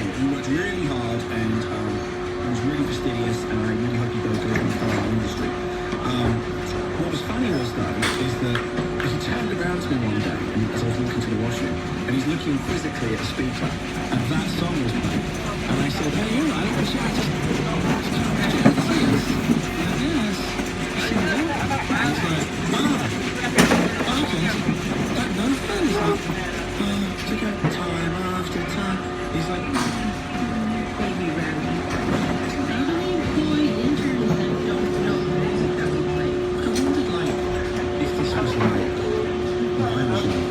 He worked really hard and he was really fastidious, and I really hope he goes to the industry. What was funny was though is that he turned around to me one day and as I was walking to the washroom, and he's looking physically at the speaker, and that song was playing, and I said, "Hey, you know, I just yes, I see that." And he's like, okay, that no fun. He's like, took out time after time. He's like, Baby Rowdy. They employ interns that don't know the music that we play. I wondered like if this was like what I was like.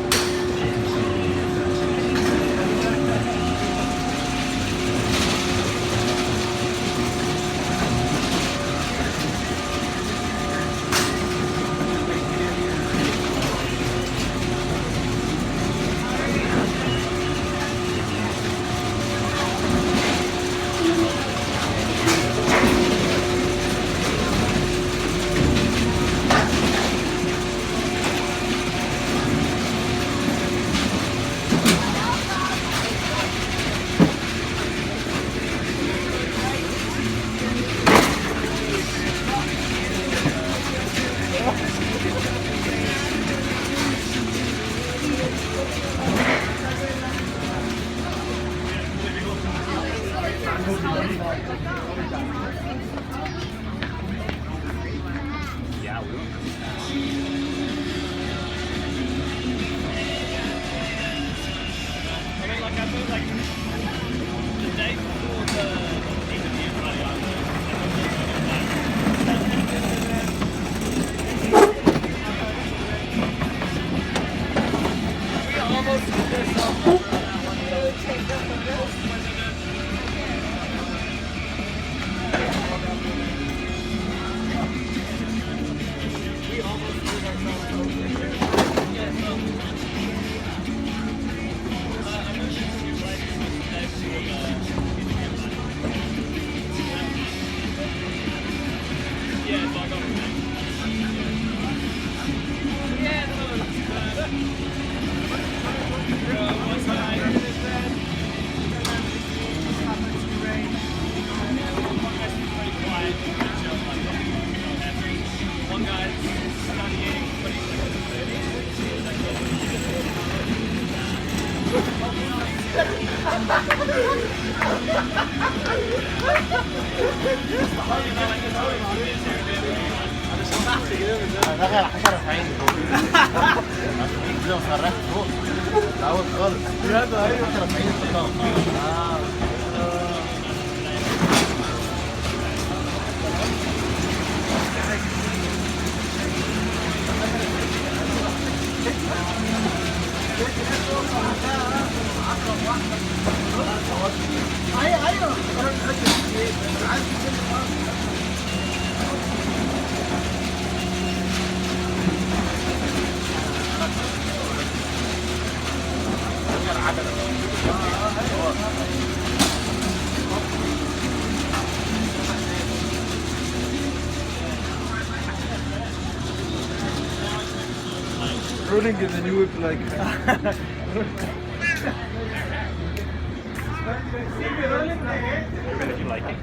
دخل حشرة في عيني فوق كده وصرخت فوق الأول خالص بجد أيوه حشرة في عيني Rolling in the new whip like. If you like it.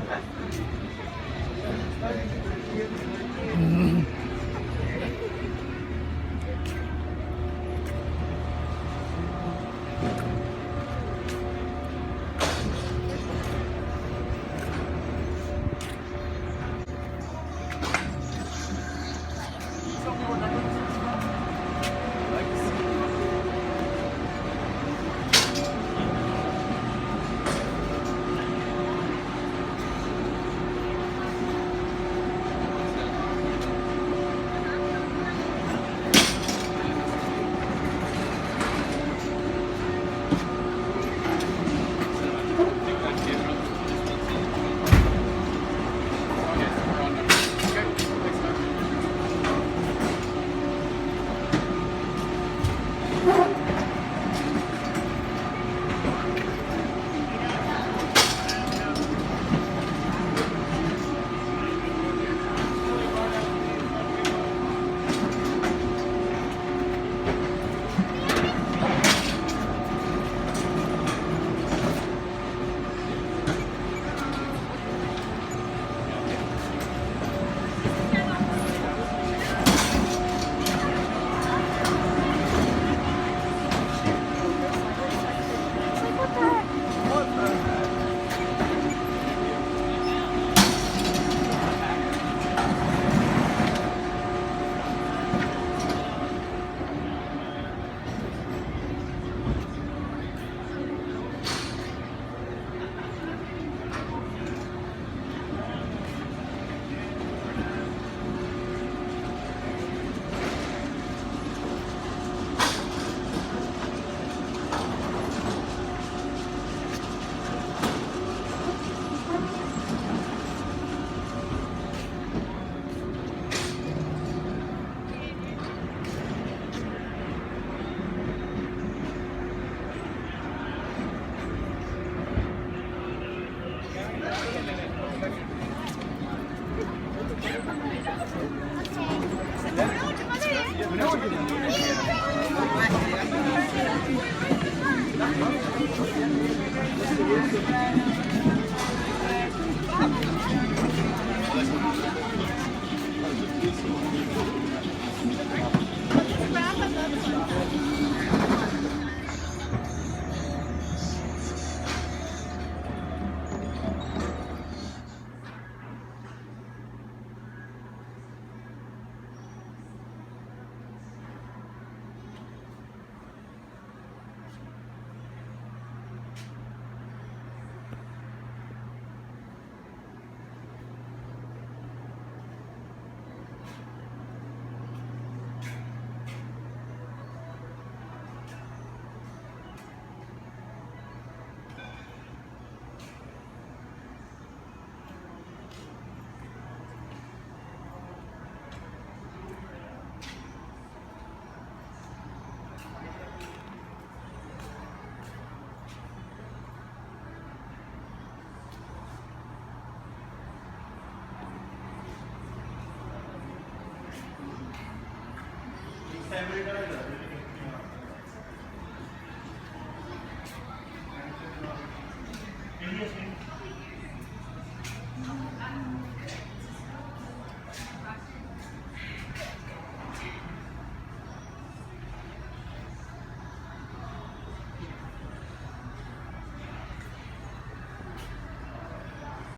Americana